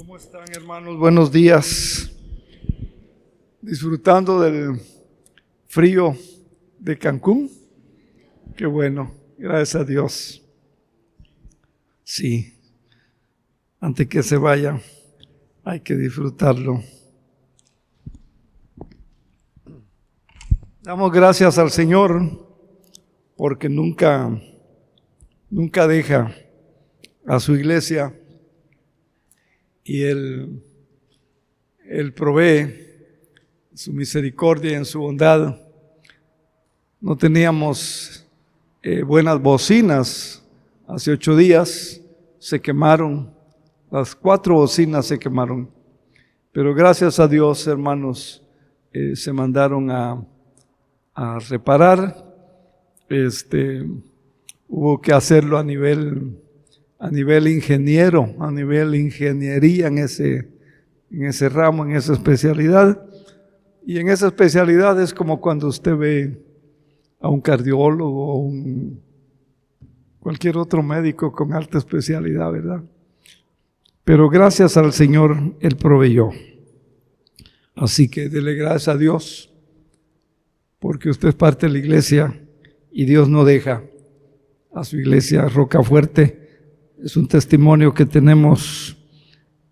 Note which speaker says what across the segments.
Speaker 1: ¿Cómo están, hermanos? Buenos días. ¿Disfrutando del frío de Cancún? Qué bueno, gracias a Dios. Sí, antes que se vaya, hay que disfrutarlo. Damos gracias al Señor porque nunca deja a su iglesia y Él provee su misericordia y en su bondad. No teníamos buenas bocinas. Hace 8 días se quemaron, las 4 bocinas se quemaron. Pero gracias a Dios, hermanos, se mandaron a reparar. Hubo que hacerlo a nivel ingeniero, a nivel ingeniería en ese ramo, en esa especialidad. Y en esa especialidad es como cuando usted ve a un cardiólogo o cualquier otro médico con alta especialidad, ¿verdad? Pero gracias al Señor, Él proveyó. Así que dele gracias a Dios, porque usted es parte de la iglesia y Dios no deja a su iglesia Rocafuerte. Es un testimonio que tenemos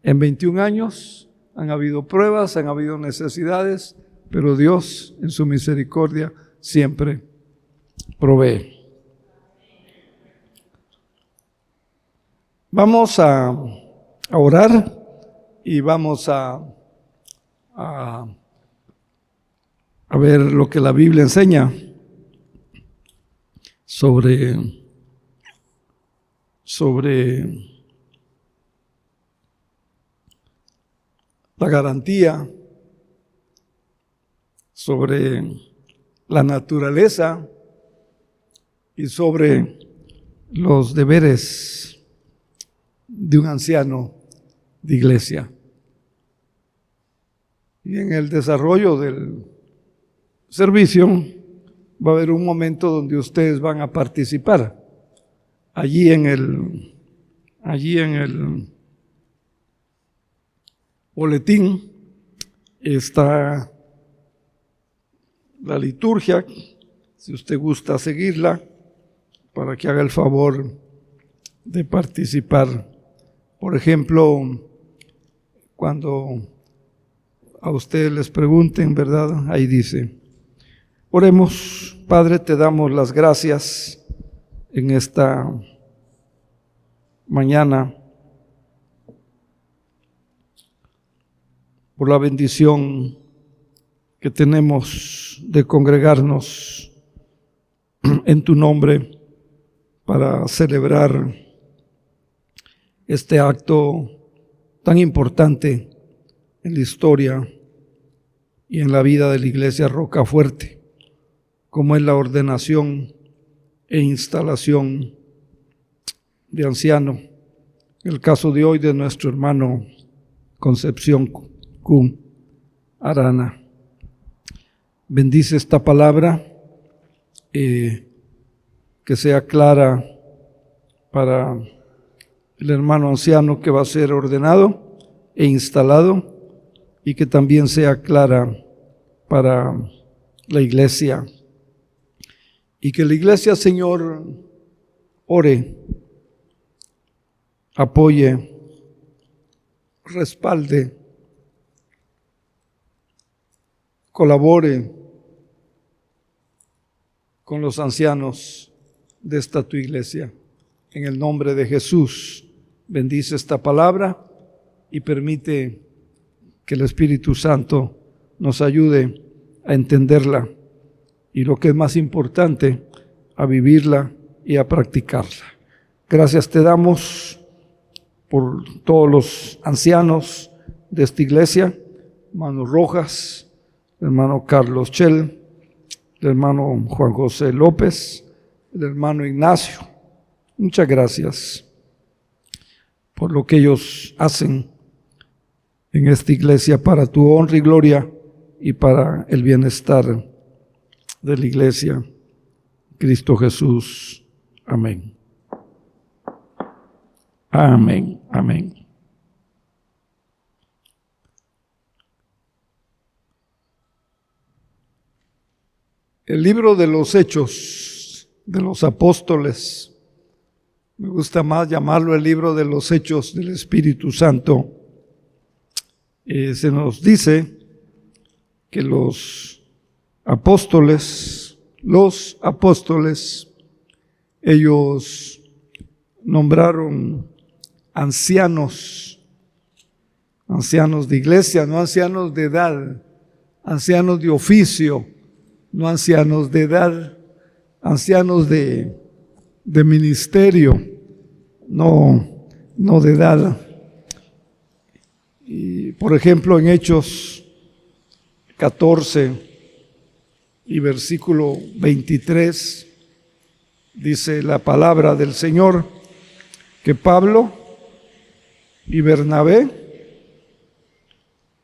Speaker 1: en 21 años. Han habido pruebas, han habido necesidades, pero Dios en su misericordia siempre provee. Vamos a orar y vamos a ver lo que la Biblia enseña sobre la garantía, sobre la naturaleza y sobre los deberes de un anciano de iglesia. Y en el desarrollo del servicio va a haber un momento donde ustedes van a participar. Allí en el boletín está la liturgia, si usted gusta seguirla, para que haga el favor de participar. Por ejemplo, cuando a ustedes les pregunten, ¿verdad? Ahí dice: oremos. Padre, te damos las gracias en esta mañana por la bendición que tenemos de congregarnos en tu nombre para celebrar este acto tan importante en la historia y en la vida de la iglesia Rocafuerte, como es la ordenación e instalación de anciano. En el caso de hoy de nuestro hermano Concepción Kun Arana. Bendice esta palabra, que sea clara para el hermano anciano que va a ser ordenado e instalado, y que también sea clara para la iglesia. Y que la iglesia, Señor, ore, apoye, respalde, colabore con los ancianos de esta tu iglesia. En el nombre de Jesús, bendice esta palabra y permite que el Espíritu Santo nos ayude a entenderla y, lo que es más importante, a vivirla y a practicarla. Gracias te damos por todos los ancianos de esta iglesia, hermano Rojas, hermano Carlos Chel, el hermano Juan José López, el hermano Ignacio. Muchas gracias por lo que ellos hacen en esta iglesia para tu honra y gloria y para el bienestar de la iglesia. Cristo Jesús. Amén. Amén. Amén. El libro de los Hechos de los Apóstoles, me gusta más llamarlo el libro de los Hechos del Espíritu Santo. Se nos dice que los apóstoles, ellos nombraron ancianos de iglesia, no ancianos de edad, ancianos de oficio, no ancianos de edad, ancianos de ministerio, no de edad. Y por ejemplo, en Hechos 14 y versículo 23, dice la palabra del Señor que Pablo y Bernabé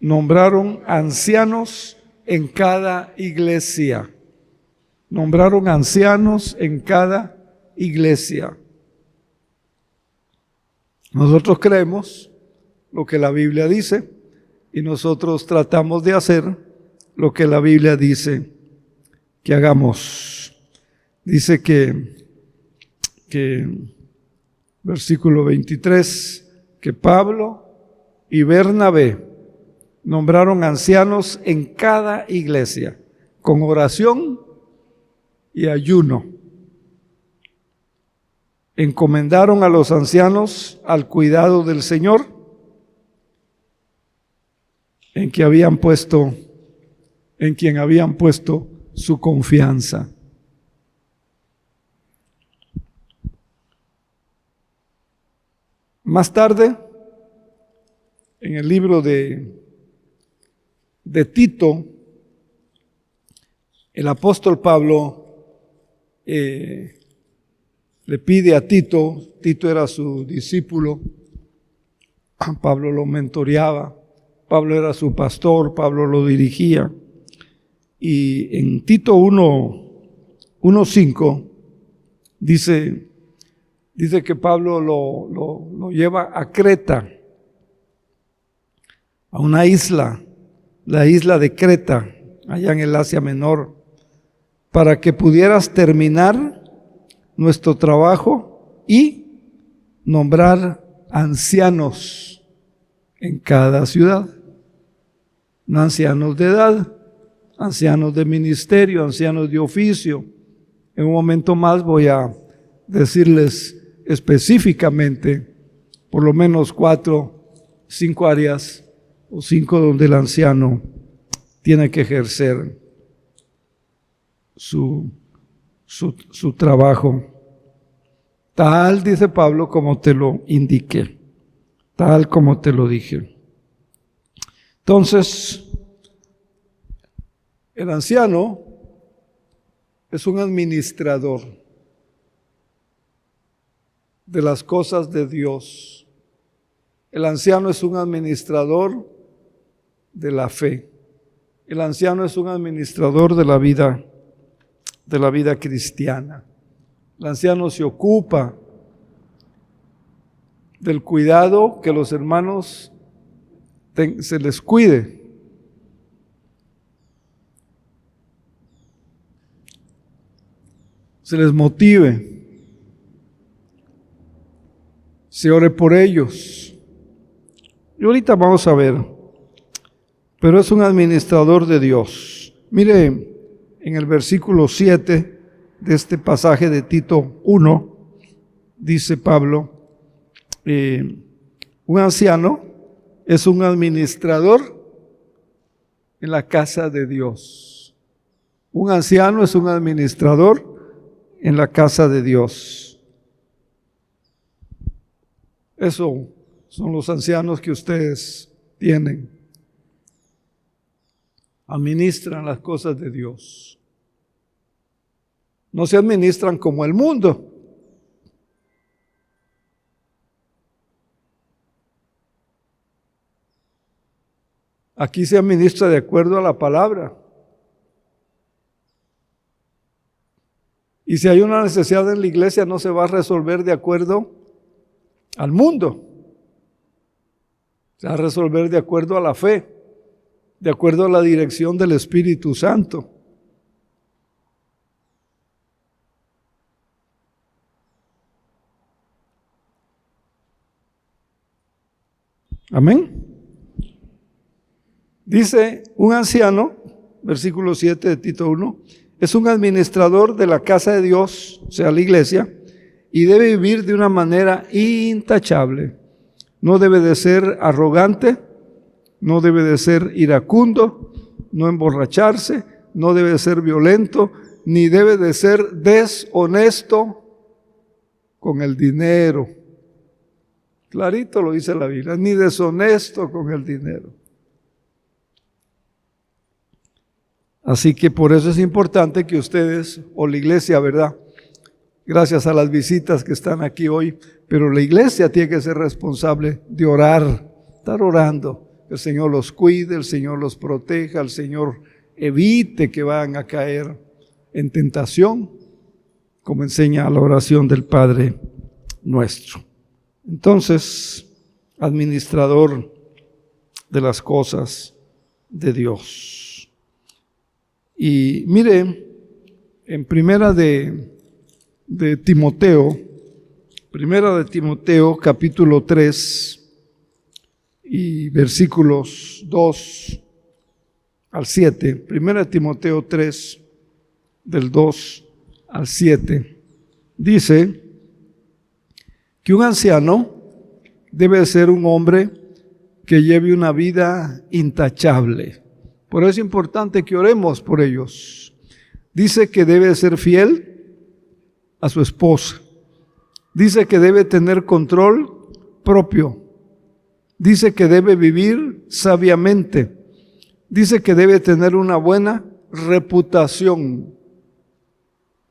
Speaker 1: nombraron ancianos en cada iglesia. Nombraron ancianos en cada iglesia. Nosotros creemos lo que la Biblia dice y nosotros tratamos de hacer lo que la Biblia dice que hagamos. Dice que versículo 23, que Pablo y Bernabé nombraron ancianos en cada iglesia, con oración y ayuno. Encomendaron a los ancianos al cuidado del Señor, en quien habían puesto su confianza. Más tarde, en el libro de Tito, el apóstol Pablo le pide a Tito era su discípulo, Pablo lo mentoreaba, Pablo era su pastor, Pablo lo dirigía, y en Tito 1:5 dice que Pablo lo lleva a Creta, a una isla, la isla de Creta, allá en el Asia Menor, para que pudieras terminar nuestro trabajo y nombrar ancianos en cada ciudad. No ancianos de edad, ancianos de ministerio, ancianos de oficio. En un momento más voy a decirles específicamente por lo menos 4, 5 áreas o 5 donde el anciano tiene que ejercer su trabajo. Tal, dice Pablo, como te lo indiqué, tal como te lo dije. Entonces, el anciano es un administrador de las cosas de Dios. El anciano es un administrador de la fe. El anciano es un administrador de la vida cristiana. El anciano se ocupa del cuidado que los hermanos se les cuide. Se les motive. Se ore por ellos. Y ahorita vamos a ver. Pero es un administrador de Dios. Mire, en el versículo 7 de este pasaje de Tito 1, dice Pablo, un anciano es un administrador en la casa de Dios. Un anciano es un administrador en la casa de Dios. Eso son los ancianos que ustedes tienen. Administran las cosas de Dios. No se administran como el mundo. Aquí se administra de acuerdo a la palabra. Y si hay una necesidad en la iglesia, no se va a resolver de acuerdo al mundo. Se va a resolver de acuerdo a la fe, de acuerdo a la dirección del Espíritu Santo. Amén. Dice, un anciano, versículo 7 de Tito 1, es un administrador de la casa de Dios, o sea, la iglesia, y debe vivir de una manera intachable. No debe de ser arrogante, no debe de ser iracundo, no emborracharse, no debe de ser violento, ni debe de ser deshonesto con el dinero. Clarito lo dice la Biblia, ni deshonesto con el dinero. Así que por eso es importante que ustedes, o la iglesia, ¿verdad? Gracias a las visitas que están aquí hoy, pero la iglesia tiene que ser responsable de orar, estar orando. El Señor los cuide, el Señor los proteja, el Señor evite que vayan a caer en tentación, como enseña la oración del Padre nuestro. Entonces, administrador de las cosas de Dios. Y mire, en primera de Timoteo capítulo 3 y versículos 2 al 7, primera de Timoteo 3 del 2 al 7, dice que un anciano debe ser un hombre que lleve una vida intachable. Por eso es importante que oremos por ellos. Dice que debe ser fiel a su esposa. Dice que debe tener control propio. Dice que debe vivir sabiamente. Dice que debe tener una buena reputación,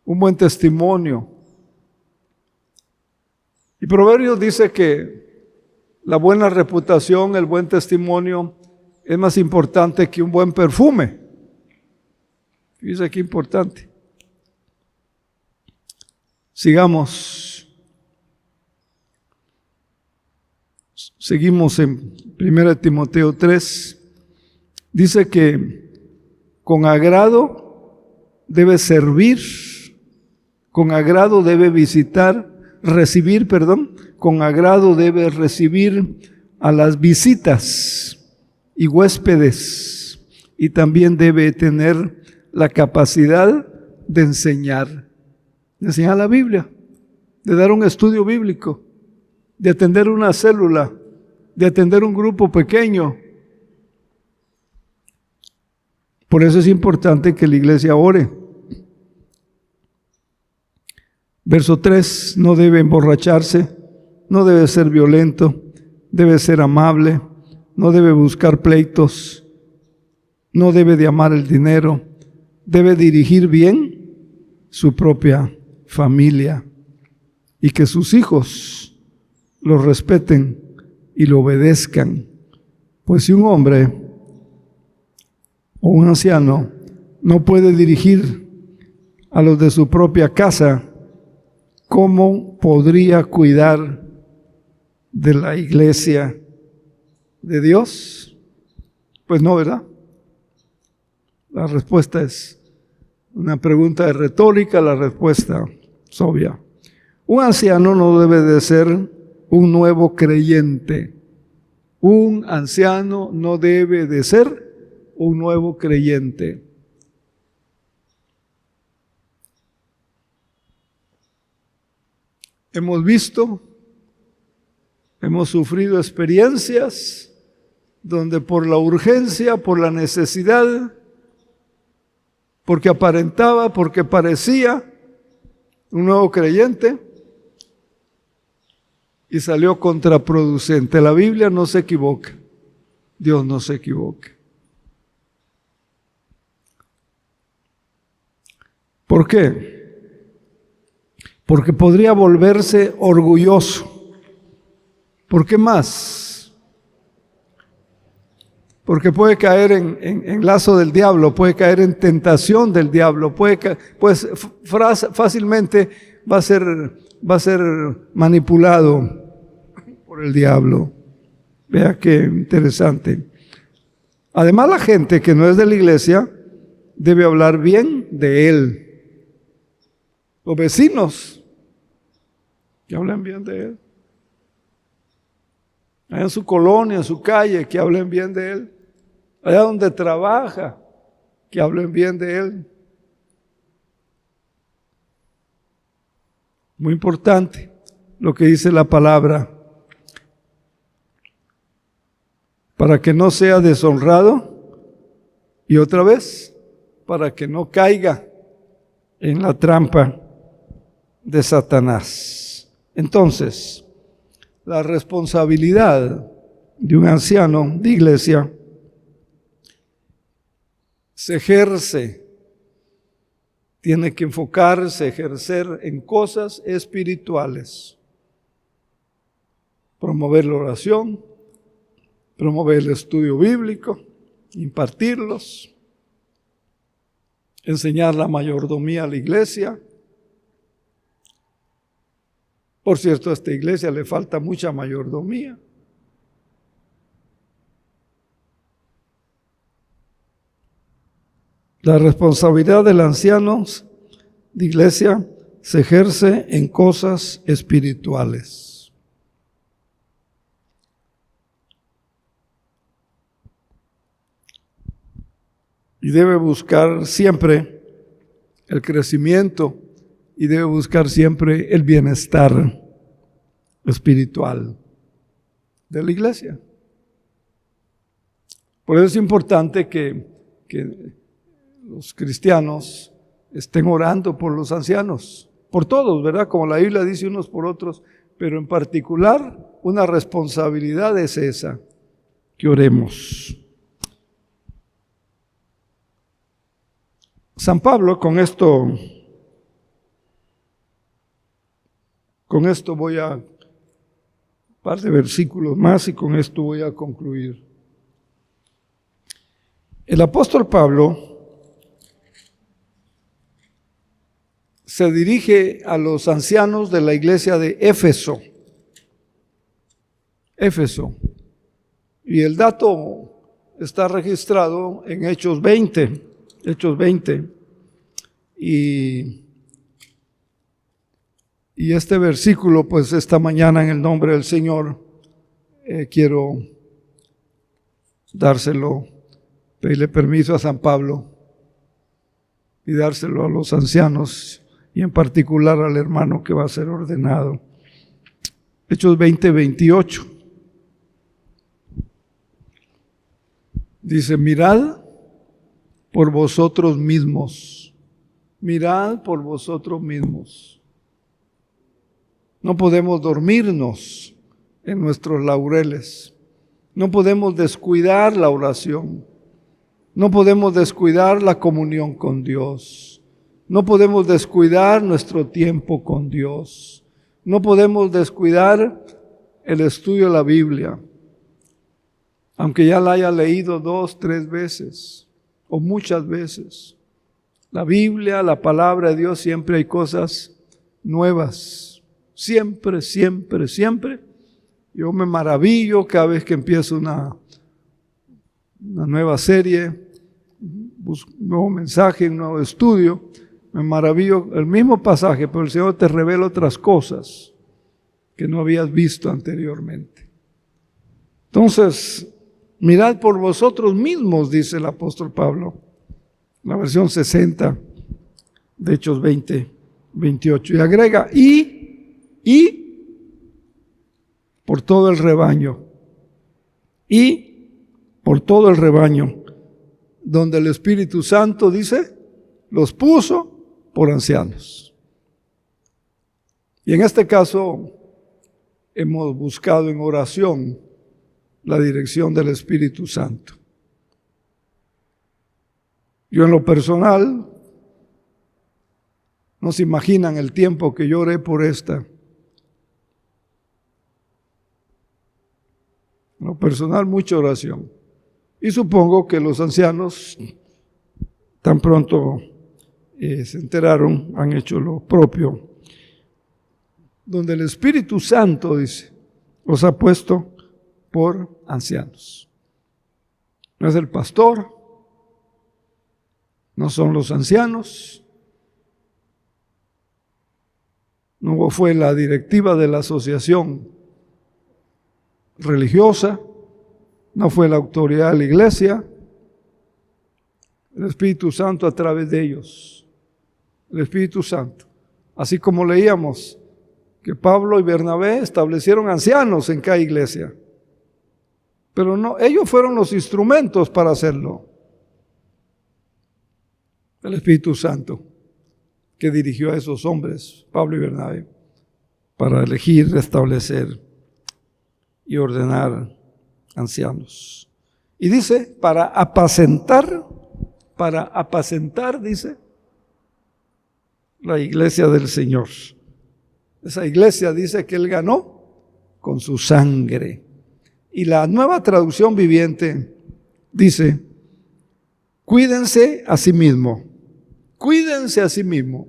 Speaker 1: un buen testimonio. Y Proverbios dice que la buena reputación, el buen testimonio, es más importante que un buen perfume. Dice qué importante. Sigamos. Seguimos en 1 Timoteo 3. Dice que con agrado debe servir, con agrado debe recibir, con agrado debe recibir a las visitas y huéspedes, y también debe tener la capacidad de enseñar la Biblia, de dar un estudio bíblico, de atender una célula, de atender un grupo pequeño. Por eso es importante que la iglesia ore. Verso 3, no debe emborracharse, no debe ser violento, debe ser amable, no debe buscar pleitos, no debe de amar el dinero, debe dirigir bien su propia familia y que sus hijos lo respeten y lo obedezcan. Pues si un hombre o un anciano no puede dirigir a los de su propia casa, ¿cómo podría cuidar de la iglesia de Dios? Pues no, ¿verdad? La respuesta es una pregunta retórica, la respuesta es obvia. Un anciano no debe de ser un nuevo creyente. Un anciano no debe de ser un nuevo creyente. Hemos visto, hemos sufrido experiencias donde por la urgencia, por la necesidad, porque aparentaba, porque parecía un nuevo creyente, y salió contraproducente. La Biblia no se equivoca, Dios no se equivoca. ¿Por qué? Porque podría volverse orgulloso. ¿Por qué más? Porque puede caer en lazo del diablo, puede caer en tentación del diablo, pues fácilmente va a ser manipulado por el diablo. Vea qué interesante. Además, la gente que no es de la iglesia debe hablar bien de él. Los vecinos que hablan bien de él. allá en su colonia, en su calle, que hablen bien de él. Allá donde trabaja, que hablen bien de él. Muy importante lo que dice la palabra. Para que no sea deshonrado y otra vez, para que no caiga en la trampa de Satanás. Entonces, la responsabilidad de un anciano de iglesia se ejerce, tiene que enfocarse, ejercer en cosas espirituales. Promover la oración, promover el estudio bíblico, impartirlos, enseñar la mayordomía a la iglesia. Por cierto, a esta iglesia le falta mucha mayordomía. La responsabilidad del anciano de iglesia se ejerce en cosas espirituales. Y debe buscar siempre el crecimiento y debe buscar siempre el bienestar espiritual de la iglesia. Por eso es importante que los cristianos estén orando por los ancianos, por todos, ¿verdad? Como la Biblia dice, unos por otros, pero en particular una responsabilidad es esa, que oremos. San Pablo, con esto voy a un par de versículos más y con esto voy a concluir. El apóstol Pablo se dirige a los ancianos de la iglesia de Éfeso. Éfeso. Y el dato está registrado en Hechos 20. Hechos 20. Y este versículo, pues esta mañana en el nombre del Señor, quiero dárselo, pedirle permiso a San Pablo y dárselo a los ancianos y en particular al hermano que va a ser ordenado. Hechos 20, 28. Dice, mirad por vosotros mismos. Mirad por vosotros mismos. No podemos dormirnos en nuestros laureles. No podemos descuidar la oración. No podemos descuidar la comunión con Dios. No podemos descuidar nuestro tiempo con Dios. No podemos descuidar el estudio de la Biblia. Aunque ya la haya leído 2, 3 veces o muchas veces. La Biblia, la palabra de Dios, siempre hay cosas nuevas. Siempre, siempre, siempre. Yo me maravillo cada vez que empiezo una nueva serie, un nuevo mensaje, un nuevo estudio. Me maravillo, el mismo pasaje, pero el Señor te revela otras cosas que no habías visto anteriormente. Entonces, mirad por vosotros mismos, dice el apóstol Pablo, la versión 60 de Hechos 20, 28. Y agrega, y por todo el rebaño, y por todo el rebaño, donde el Espíritu Santo, dice, los puso por ancianos. Y en este caso hemos buscado en oración la dirección del Espíritu Santo. Yo en lo personal, no se imaginan el tiempo que yo oré por esta. En lo personal, mucha oración. Y supongo que los ancianos, tan pronto se enteraron, han hecho lo propio. Donde el Espíritu Santo, dice, os ha puesto por ancianos. No es el pastor, no son los ancianos, no fue la directiva de la asociación religiosa, no fue la autoridad de la iglesia. El Espíritu Santo a través de ellos. El Espíritu Santo. Así como leíamos que Pablo y Bernabé establecieron ancianos en cada iglesia. Pero no, ellos fueron los instrumentos para hacerlo. El Espíritu Santo que dirigió a esos hombres, Pablo y Bernabé, para elegir, establecer y ordenar ancianos. Y dice, para apacentar, dice, la iglesia del Señor. Esa iglesia dice que Él ganó con su sangre. Y la Nueva Traducción Viviente dice, cuídense a sí mismo. Cuídense a sí mismo.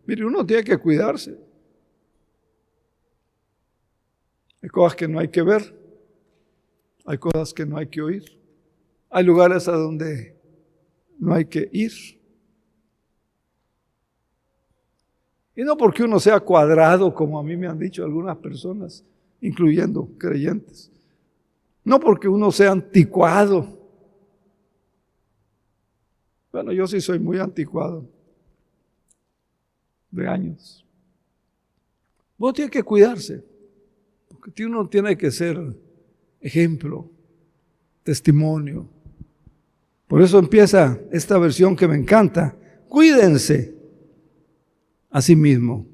Speaker 1: Mire, uno tiene que cuidarse. Hay cosas que no hay que ver. Hay cosas que no hay que oír. Hay lugares a donde no hay que ir. Y no porque uno sea cuadrado, como a mí me han dicho algunas personas, incluyendo creyentes. No porque uno sea anticuado. Bueno, yo sí soy muy anticuado. De años. Vos tienes que cuidarse. Porque uno tiene que ser ejemplo, testimonio. Por eso empieza esta versión que me encanta. Cuídense a sí mismo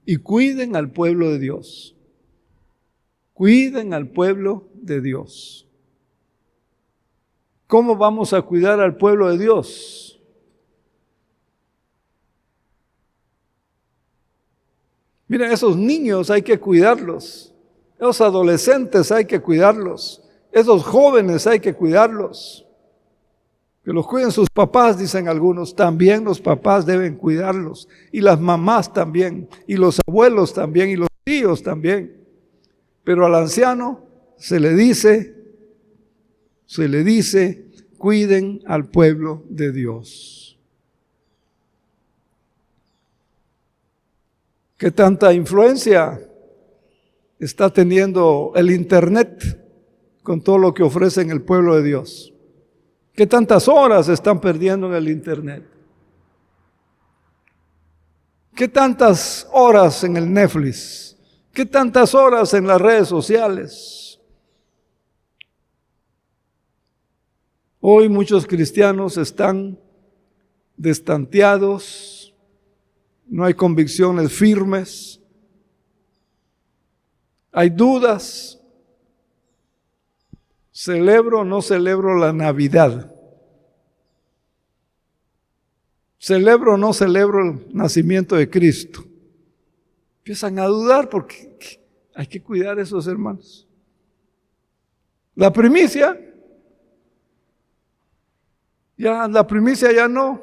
Speaker 1: y cuiden al pueblo de Dios. Cuiden al pueblo de Dios. ¿Cómo vamos a cuidar al pueblo de Dios? Miren, esos niños hay que cuidarlos. Esos adolescentes hay que cuidarlos. Esos jóvenes hay que cuidarlos. Que los cuiden sus papás, dicen algunos. También los papás deben cuidarlos. Y las mamás también. Y los abuelos también. Y los tíos también. Pero al anciano se le dice, cuiden al pueblo de Dios. ¿Qué tanta influencia está teniendo el Internet con todo lo que ofrece en el pueblo de Dios? ¿Qué tantas horas están perdiendo en el Internet? ¿Qué tantas horas en el Netflix? ¿Qué tantas horas en las redes sociales? Hoy muchos cristianos están destanteados, no hay convicciones firmes, hay dudas. ¿Celebro o no celebro la Navidad? ¿Celebro o no celebro el nacimiento de Cristo? Empiezan a dudar porque hay que cuidar a esos hermanos. La primicia ya no.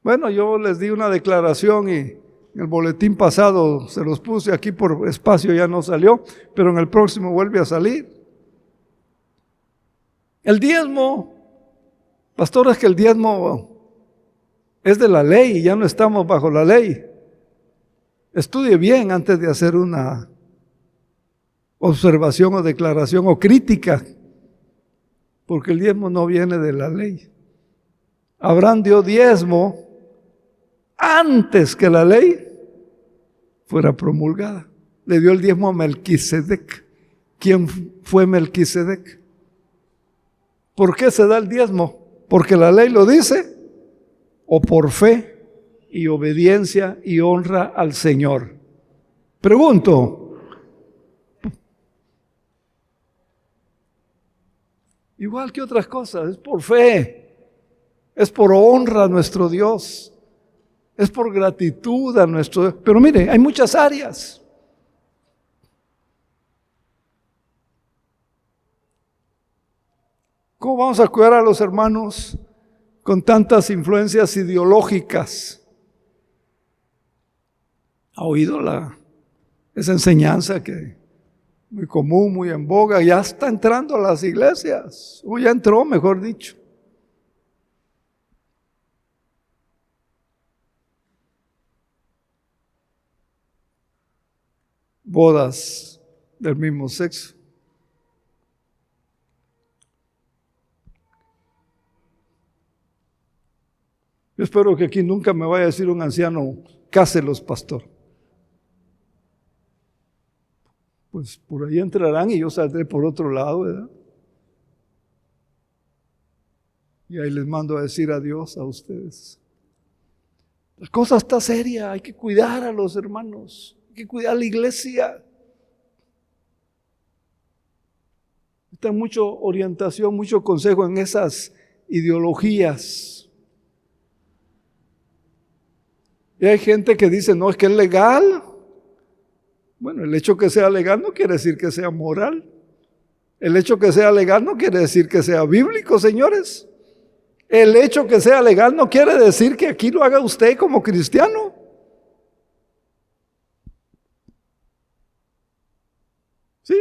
Speaker 1: Bueno, yo les di una declaración y en el boletín pasado se los puse, aquí por espacio ya no salió, pero en el próximo vuelve a salir. El diezmo, pastor, es que el diezmo es de la ley y ya no estamos bajo la ley. Estudie bien antes de hacer una observación o declaración o crítica, porque el diezmo no viene de la ley. Abraham dio diezmo antes que la ley fuera promulgada. Le dio el diezmo a Melquisedec. ¿Quién fue Melquisedec? ¿Por qué se da el diezmo? ¿Porque la ley lo dice? ¿O por fe y obediencia y honra al Señor? Pregunto. Igual que otras cosas, es por fe, es por honra a nuestro Dios. Es por gratitud a nuestro Dios. Pero mire, hay muchas áreas. ¿Cómo vamos a cuidar a los hermanos con tantas influencias ideológicas? ¿Ha oído esa enseñanza que muy común, muy en boga? Ya está entrando a las iglesias, o ya entró, mejor dicho. Bodas del mismo sexo. Yo espero que aquí nunca me vaya a decir un anciano, cáselos, pastor. Pues por ahí entrarán y yo saldré por otro lado, ¿verdad? Y ahí les mando a decir adiós a ustedes. La cosa está seria, hay que cuidar a los hermanos, hay que cuidar a la iglesia. Está mucha orientación, mucho consejo en esas ideologías. Y hay gente que dice, no, es que es legal. Bueno, el hecho que sea legal no quiere decir que sea moral. El hecho que sea legal no quiere decir que sea bíblico, señores. El hecho que sea legal no quiere decir que aquí lo haga usted como cristiano. ¿Sí?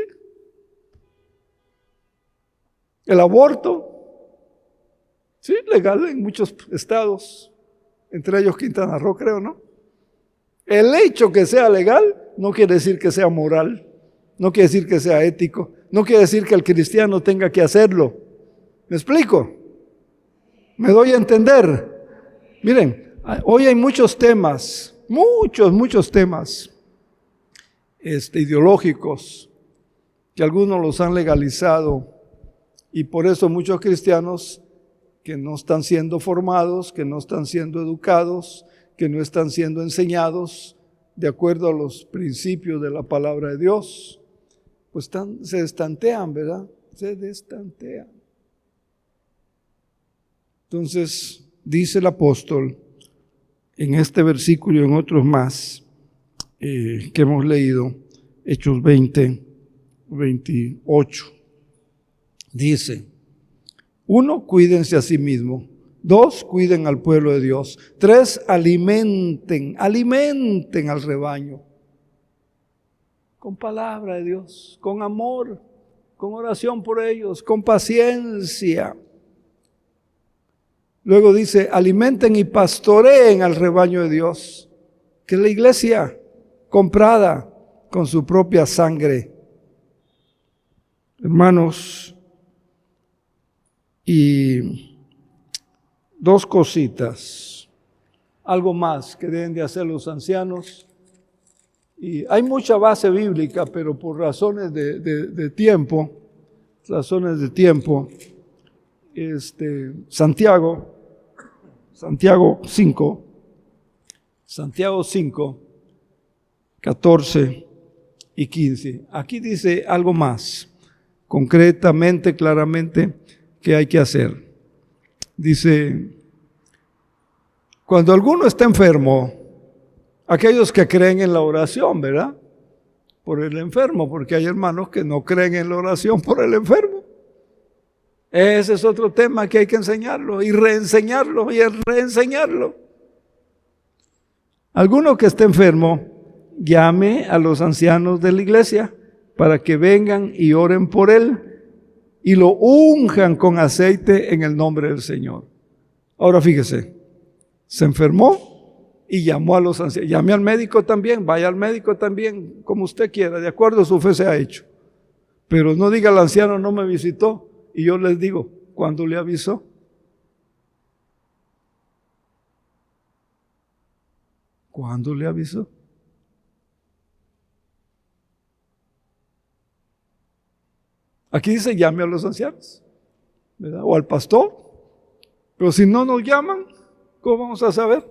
Speaker 1: El aborto, sí, legal en muchos estados, entre ellos Quintana Roo, creo, ¿no? El hecho que sea legal no quiere decir que sea moral, no quiere decir que sea ético, no quiere decir que el cristiano tenga que hacerlo. ¿Me explico? ¿Me doy a entender? Miren, hoy hay muchos temas, muchos temas ideológicos, que algunos los han legalizado, y por eso muchos cristianos que no están siendo formados, que no están siendo educados, que no están siendo enseñados de acuerdo a los principios de la palabra de Dios, pues se destantean, ¿verdad? Se destantean. Entonces, dice el apóstol en este versículo y en otros más que hemos leído, Hechos 20, 28, dice: 1, cuídense a sí mismo. 2, cuiden al pueblo de Dios. 3, alimenten al rebaño. Con palabra de Dios, con amor, con oración por ellos, con paciencia. Luego dice, alimenten y pastoreen al rebaño de Dios, que es la iglesia comprada con su propia sangre. Hermanos, y 2 cositas, algo más que deben de hacer los ancianos. Y hay mucha base bíblica, pero por razones de tiempo, Santiago 5, 14 y 15. Aquí dice algo más, concretamente, claramente, que hay que hacer. Dice, cuando alguno está enfermo, aquellos que creen en la oración, ¿verdad? Por el enfermo, porque hay hermanos que no creen en la oración por el enfermo. Ese es otro tema que hay que enseñarlo y reenseñarlo y reenseñarlo. Alguno que esté enfermo, llame a los ancianos de la iglesia para que vengan y oren por él y lo unjan con aceite en el nombre del Señor. Ahora fíjese, se enfermó y llamó a los ancianos. Llame al médico también, vaya al médico también, como usted quiera, de acuerdo a su fe se ha hecho. Pero no diga al anciano, no me visitó. Y yo les digo, ¿cuándo le avisó? ¿Cuándo le avisó? Aquí dice, llame a los ancianos, ¿verdad? O al pastor. Pero si no nos llaman, ¿cómo vamos a saber?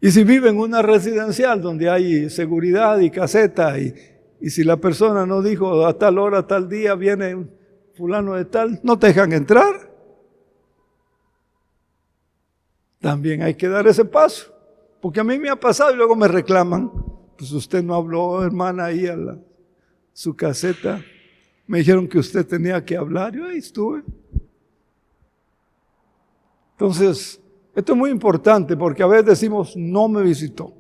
Speaker 1: Y si vive en una residencial donde hay seguridad y caseta y si la persona no dijo a tal hora, tal día viene fulano de tal, no te dejan entrar. También hay que dar ese paso, porque a mí me ha pasado y luego me reclaman. Pues usted no habló, hermana, ahí a su caseta. Me dijeron que usted tenía que hablar, yo ahí estuve. Entonces, esto es muy importante porque a veces decimos, no me visitó.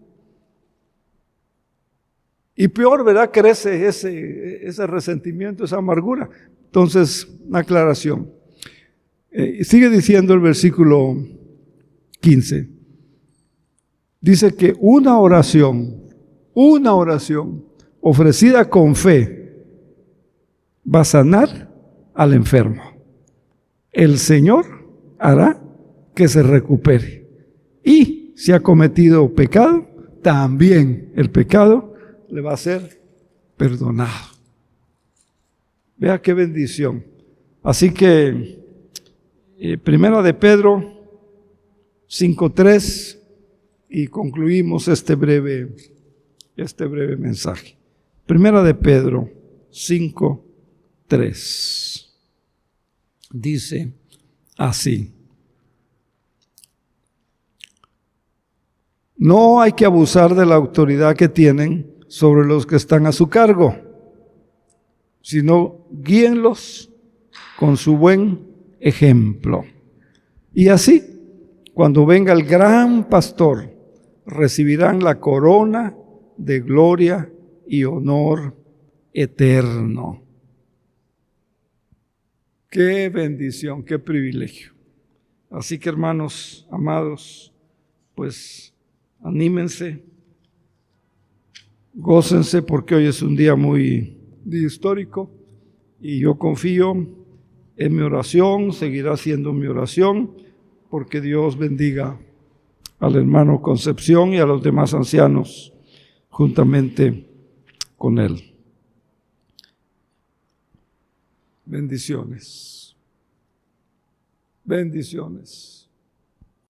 Speaker 1: Y peor, ¿verdad? Crece ese resentimiento, esa amargura. Entonces, una aclaración. Sigue diciendo el versículo 15. Dice que una oración ofrecida con fe va a sanar al enfermo. el Señor hará que se recupere. Y si ha cometido pecado, también el pecado le va a ser perdonado. Vea qué bendición. Así que, Primera de Pedro 5:3, y concluimos este breve mensaje. Primera de Pedro 5:3 dice así: no hay que abusar de la autoridad que tienen sobre los que están a su cargo, sino guíenlos con su buen ejemplo. Y así, cuando venga el gran pastor, recibirán la corona de gloria y honor eterno. Qué bendición, qué privilegio. Así que, hermanos amados, pues anímense, gócense, porque hoy es un día muy histórico, y yo confío en mi oración, seguirá siendo mi oración, porque Dios bendiga al hermano Concepción y a los demás ancianos juntamente con él. Bendiciones. Bendiciones.